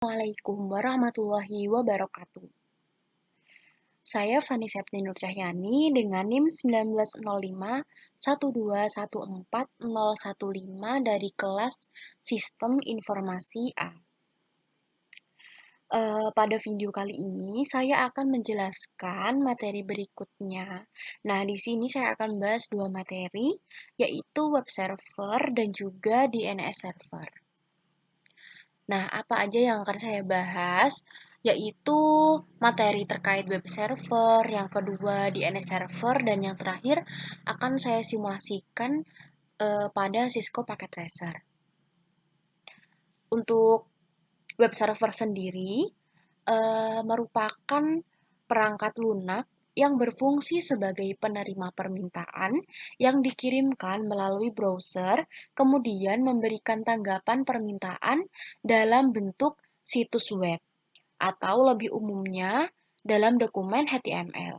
Assalamualaikum warahmatullahi wabarakatuh. Saya Fani Septi Nur Cahyani dengan NIM 1905 1214015 dari kelas Sistem Informasi A. Pada video kali ini saya akan menjelaskan materi berikutnya. Nah, di sini saya akan bahas dua materi, yaitu web server dan juga DNS server. Nah, apa aja yang akan saya bahas? Yaitu materi terkait web server, yang kedua DNS server, dan yang terakhir akan saya simulasikan pada Cisco Packet Tracer. Untuk web server sendiri merupakan perangkat lunak yang berfungsi sebagai penerima permintaan yang dikirimkan melalui browser, kemudian memberikan tanggapan permintaan dalam bentuk situs web, atau lebih umumnya dalam dokumen HTML.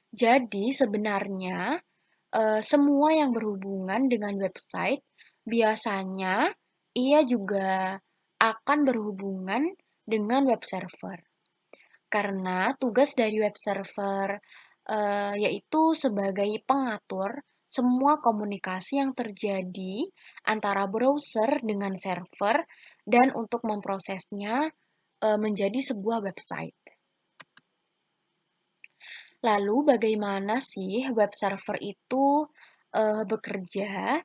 Jadi sebenarnya semua yang berhubungan dengan website biasanya ia juga akan berhubungan dengan web server. Karena tugas dari web server yaitu sebagai pengatur semua komunikasi yang terjadi antara browser dengan server dan untuk memprosesnya menjadi sebuah website. Lalu bagaimana sih web server itu bekerja?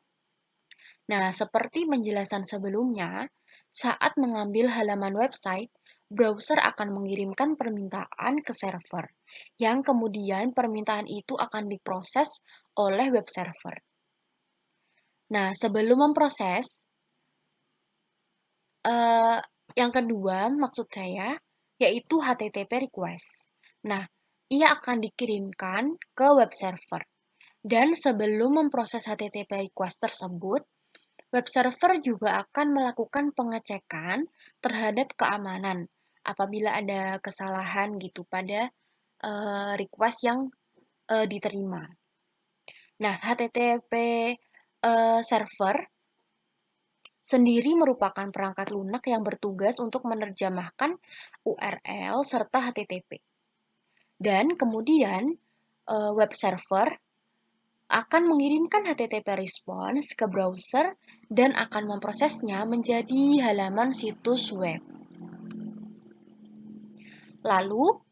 Nah, seperti penjelasan sebelumnya, saat mengambil halaman website, browser akan mengirimkan permintaan ke server, yang kemudian permintaan itu akan diproses oleh web server. Nah, sebelum memproses, yang kedua maksud saya, yaitu HTTP request. Nah, ia akan dikirimkan ke web server. Dan sebelum memproses HTTP request tersebut, web server juga akan melakukan pengecekan terhadap keamanan apabila ada kesalahan gitu pada request yang diterima. Nah, HTTP server sendiri merupakan perangkat lunak yang bertugas untuk menerjemahkan URL serta HTTP. Dan kemudian web server akan mengirimkan HTTP response ke browser dan akan memprosesnya menjadi halaman situs web. Lalu,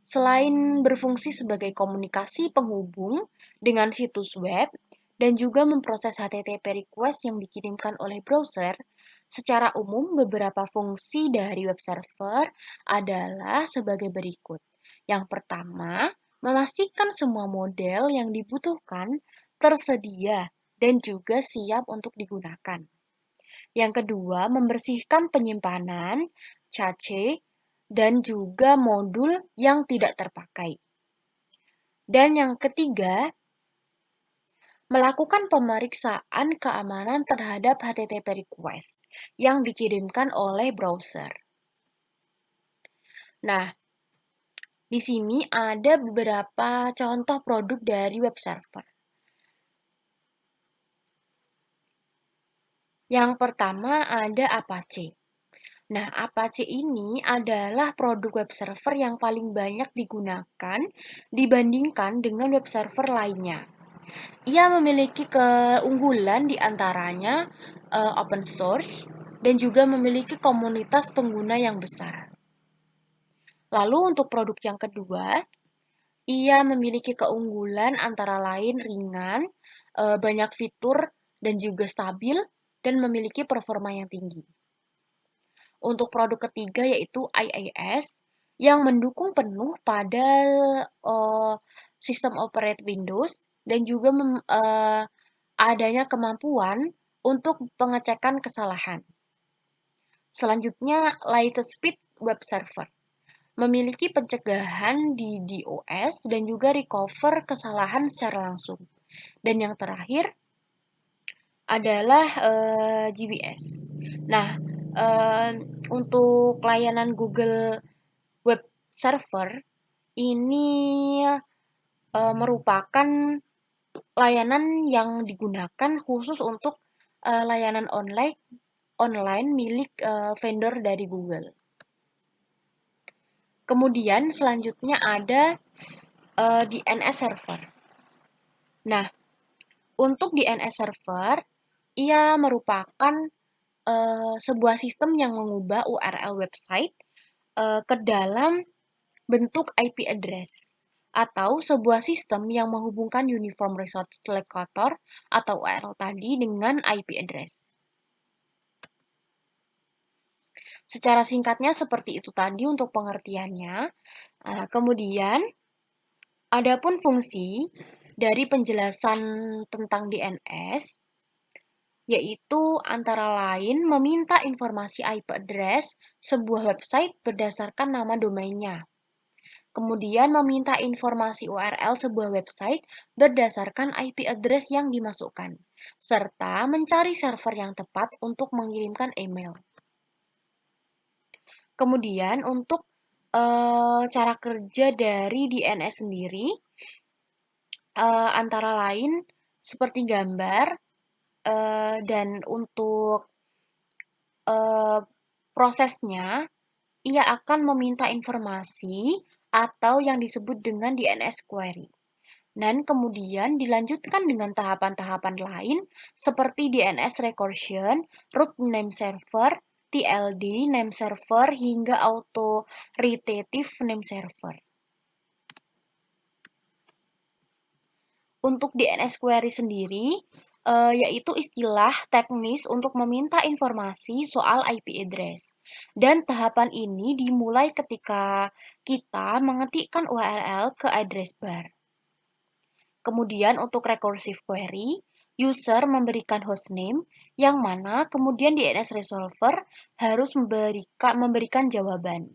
selain berfungsi sebagai komunikasi penghubung dengan situs web dan juga memproses HTTP request yang dikirimkan oleh browser, secara umum beberapa fungsi dari web server adalah sebagai berikut. Yang pertama, memastikan semua model yang dibutuhkan tersedia dan juga siap untuk digunakan. Yang kedua, membersihkan penyimpanan, cache, dan juga modul yang tidak terpakai. Dan yang ketiga, melakukan pemeriksaan keamanan terhadap HTTP request yang dikirimkan oleh browser. Nah, di sini ada beberapa contoh produk dari web server. Yang pertama ada Apache. Nah, Apache ini adalah produk web server yang paling banyak digunakan dibandingkan dengan web server lainnya. Ia memiliki keunggulan di antaranya open source dan juga memiliki komunitas pengguna yang besar. Lalu untuk produk yang kedua, ia memiliki keunggulan antara lain ringan, banyak fitur dan juga stabil dan memiliki performa yang tinggi. Untuk produk ketiga yaitu IIS yang mendukung penuh pada sistem operate Windows dan juga adanya kemampuan untuk pengecekan kesalahan. Selanjutnya, Lightspeed Web Server memiliki pencegahan di DOS dan juga recover kesalahan secara langsung. Dan yang terakhir adalah GWS. Nah, untuk layanan Google Web Server ini merupakan layanan yang digunakan khusus untuk layanan online milik vendor dari Google. Kemudian selanjutnya ada DNS server. Nah, untuk DNS server, ia merupakan sebuah sistem yang mengubah URL website ke dalam bentuk IP address atau sebuah sistem yang menghubungkan Uniform Resource Locator atau URL tadi dengan IP address. Secara singkatnya seperti itu tadi untuk pengertiannya. Kemudian, adapun fungsi dari penjelasan tentang DNS, yaitu antara lain meminta informasi IP address sebuah website berdasarkan nama domainnya. Kemudian meminta informasi URL sebuah website berdasarkan IP address yang dimasukkan, serta mencari server yang tepat untuk mengirimkan email. Kemudian untuk cara kerja dari DNS sendiri, antara lain seperti gambar, dan untuk prosesnya, ia akan meminta informasi atau yang disebut dengan DNS query. Dan kemudian dilanjutkan dengan tahapan-tahapan lain seperti DNS recursion, root name server, TLD name server, hingga authoritative name server. Untuk DNS query sendiri, yaitu istilah teknis untuk meminta informasi soal IP address. Dan tahapan ini dimulai ketika kita mengetikkan URL ke address bar. Kemudian untuk recursive query, user memberikan hostname yang mana kemudian DNS resolver harus memberikan jawaban.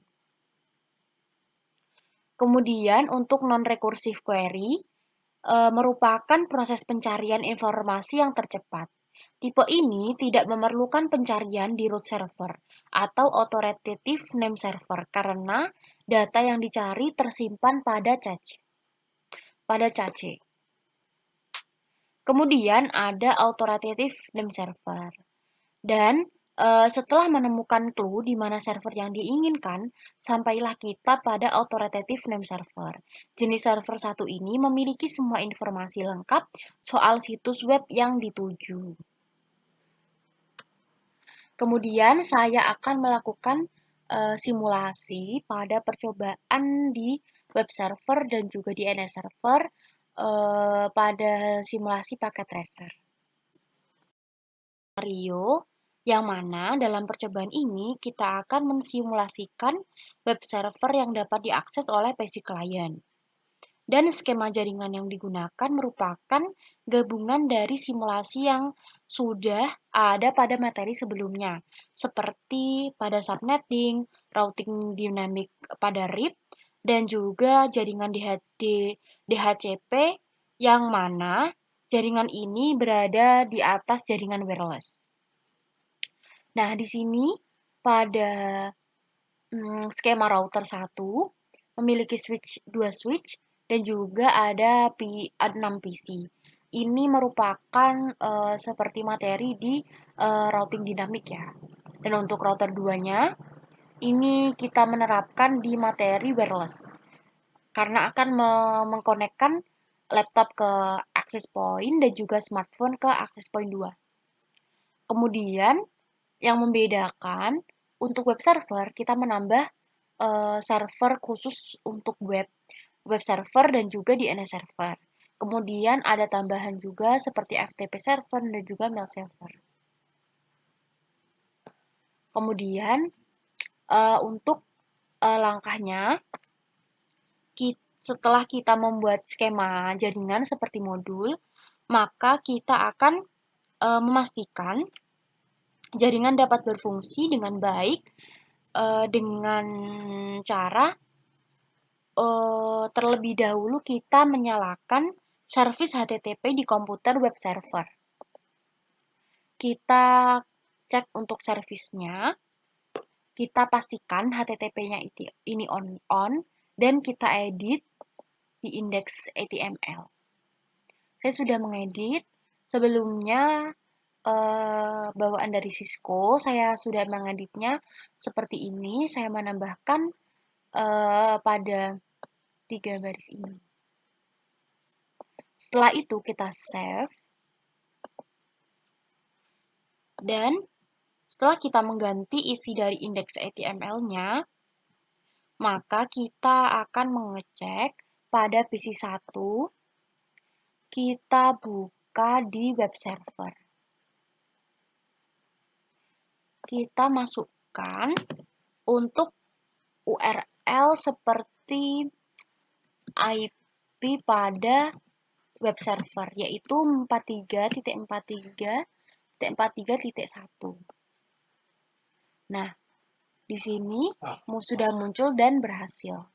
Kemudian untuk non-recursive query, merupakan proses pencarian informasi yang tercepat. Tipe ini tidak memerlukan pencarian di root server atau authoritative name server karena data yang dicari tersimpan pada cache. Kemudian ada authoritative name server. Dan setelah menemukan clue di mana server yang diinginkan, sampailah kita pada authoritative name server. Jenis server satu ini memiliki semua informasi lengkap soal situs web yang dituju. Kemudian saya akan melakukan simulasi pada percobaan di web server dan juga di DNS server pada simulasi pakai tracer. Skenario yang mana dalam percobaan ini kita akan mensimulasikan web server yang dapat diakses oleh PC client. Dan skema jaringan yang digunakan merupakan gabungan dari simulasi yang sudah ada pada materi sebelumnya, seperti pada subnetting, routing dynamic pada RIP, dan juga jaringan DHCP yang mana jaringan ini berada di atas jaringan wireless. Nah, di sini pada skema router 1 memiliki dua switch dan juga ada 6 PC. Ini merupakan seperti materi di routing dinamik ya. Dan untuk router 2-nya, ini kita menerapkan di materi wireless. Karena akan mengkonekkan laptop ke access point dan juga smartphone ke access point 2. Kemudian yang membedakan untuk web server kita menambah server khusus untuk web server dan juga DNS server. Kemudian ada tambahan juga seperti FTP server dan juga mail server. Kemudian untuk langkahnya, setelah kita membuat skema jaringan seperti modul, maka kita akan memastikan jaringan dapat berfungsi dengan baik dengan cara terlebih dahulu kita menyalakan servis HTTP di komputer web server. Kita cek untuk servisnya, kita pastikan HTTP-nya ini on, dan kita edit di indeks HTML. Saya sudah mengedit. Sebelumnya bawaan dari Cisco. Saya sudah mengeditnya seperti ini. Saya menambahkan pada 3 baris ini. Setelah itu kita save. Dan setelah kita mengganti isi dari indeks HTML-nya, maka kita akan mengecek pada PC1, kita buka di web server. Kita masukkan untuk URL seperti IP pada web server, yaitu 43.43.43.1. Nah, di sini sudah muncul dan berhasil.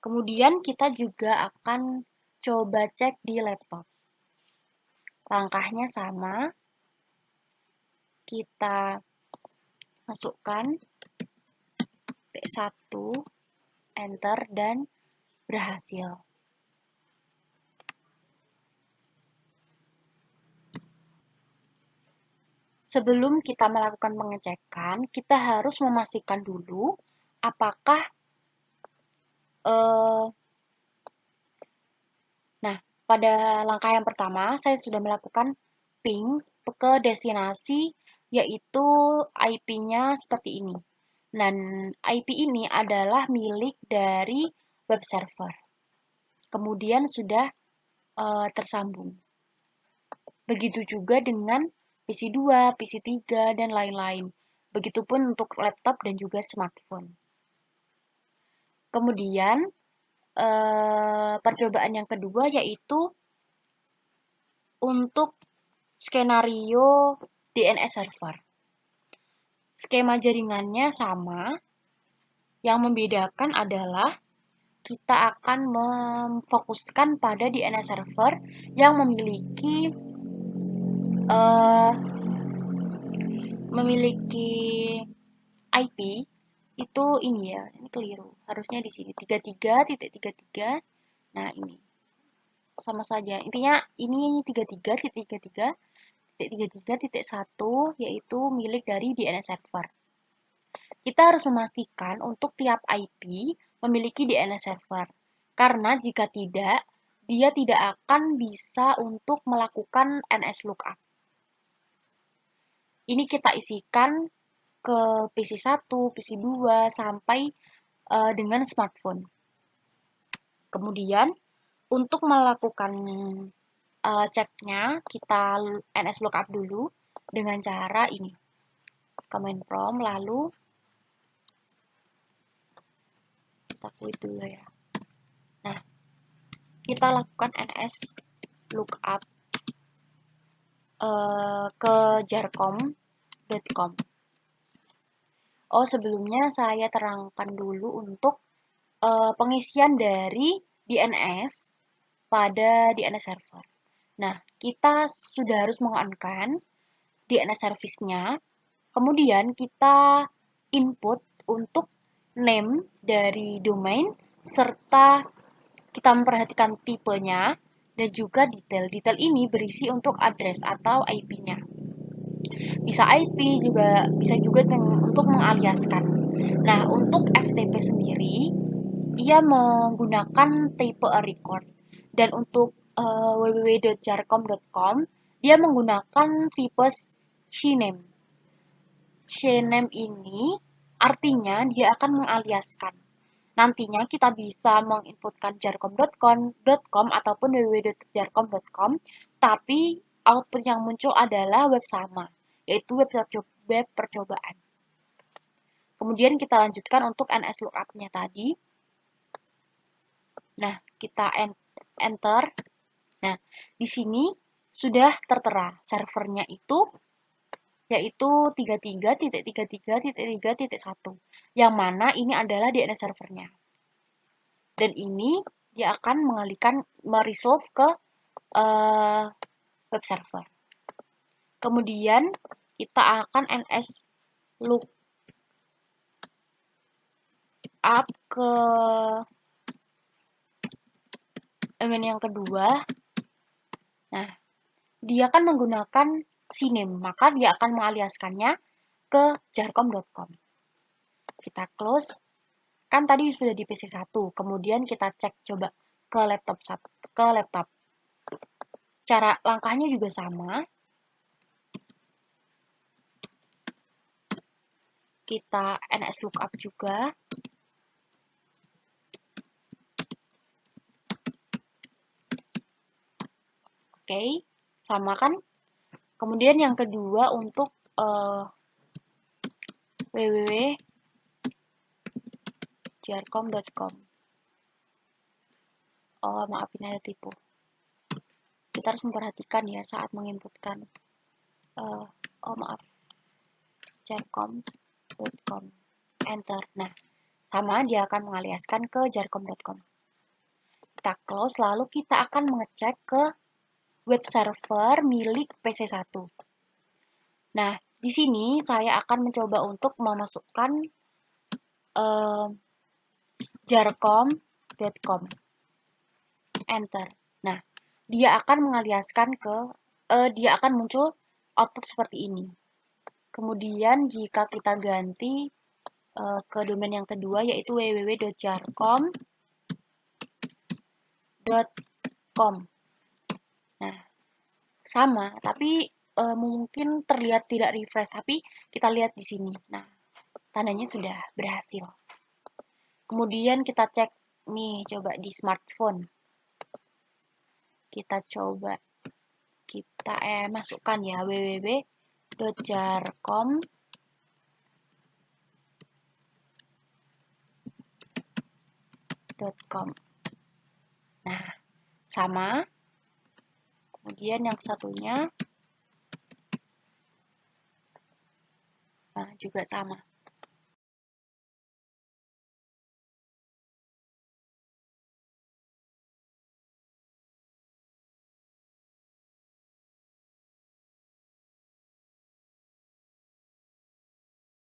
Kemudian kita juga akan coba cek di laptop. Langkahnya sama. Kita masukkan T1, enter, dan berhasil. Sebelum kita melakukan pengecekan, kita harus memastikan dulu apakah pada langkah yang pertama saya sudah melakukan ping ke destinasi, yaitu IP-nya seperti ini. Dan IP ini adalah milik dari web server. Kemudian sudah tersambung. Begitu juga dengan PC2, PC3, dan lain-lain. Begitupun untuk laptop dan juga smartphone. Kemudian, percobaan yang kedua yaitu untuk skenario DNS server. Skema jaringannya sama, yang membedakan adalah kita akan memfokuskan pada DNS server yang memiliki IP itu ini ya, ini keliru. Harusnya di sini 33.33. Nah, ini sama saja. Intinya ini 33.33.33.1 yaitu milik dari DNS server. Kita harus memastikan untuk tiap IP memiliki DNS server. Karena jika tidak, dia tidak akan bisa untuk melakukan NS lookup. Ini kita isikan ke PC1, PC2, sampai dengan smartphone. Kemudian, untuk melakukan ceknya, kita NS lookup dulu dengan cara ini. Command prompt, lalu kita quit dulu ya. Nah, kita lakukan NS lookup ke jarcom.com. Oh, sebelumnya saya terangkan dulu untuk pengisian dari DNS pada DNS server. Nah, kita sudah harus meng-on-kan DNS service-nya. Kemudian kita input untuk name dari domain serta kita memperhatikan tipenya dan juga detail. Detail ini berisi untuk address atau IP-nya. Bisa IP juga bisa juga untuk mengaliaskan. Nah, untuk FTP sendiri ia menggunakan type a record, dan untuk www.jarcom.com dia menggunakan tipe CNAME. CNAME ini artinya dia akan mengaliaskan. Nantinya kita bisa menginputkan jarcom.com ataupun www.jarcom.com, tapi output yang muncul adalah web sama, yaitu web percobaan. Kemudian kita lanjutkan untuk NS lookup-nya tadi. Nah, kita enter. Nah, di sini sudah tertera servernya itu yaitu 33.33.3.1, yang mana ini adalah DNS servernya. Dan ini dia akan meresolve ke web server. Kemudian kita akan NS lookup ke yang kedua. Nah, dia akan menggunakan CNAME, maka dia akan mengaliaskannya ke jarcom.com. Kita close. Kan tadi sudah di PC 1, kemudian kita cek coba ke laptop. Cara langkahnya juga sama. Kita ns lookup juga. Oke, sama kan? Kemudian yang kedua untuk www.jarcom.com. Oh, maaf, ini ada tipu. Kita harus memperhatikan ya saat menginputkan. Oh, maaf. jarcom.com. Enter. Nah, sama dia akan mengaliaskan ke jarcom.com. Kita close, lalu kita akan mengecek ke web server milik PC1. Nah, di sini saya akan mencoba untuk memasukkan jarcom.com. Enter. Nah, dia akan mengaliaskan dia akan muncul output seperti ini. Kemudian jika kita ganti ke domain yang kedua, yaitu www.jarcom.com. Nah, sama, tapi mungkin terlihat tidak refresh, tapi kita lihat di sini. Nah, tandanya sudah berhasil. Kemudian kita cek nih, coba di smartphone. Kita coba masukkan ya www.jarcom.com. Nah, sama. Kemudian yang satunya juga sama.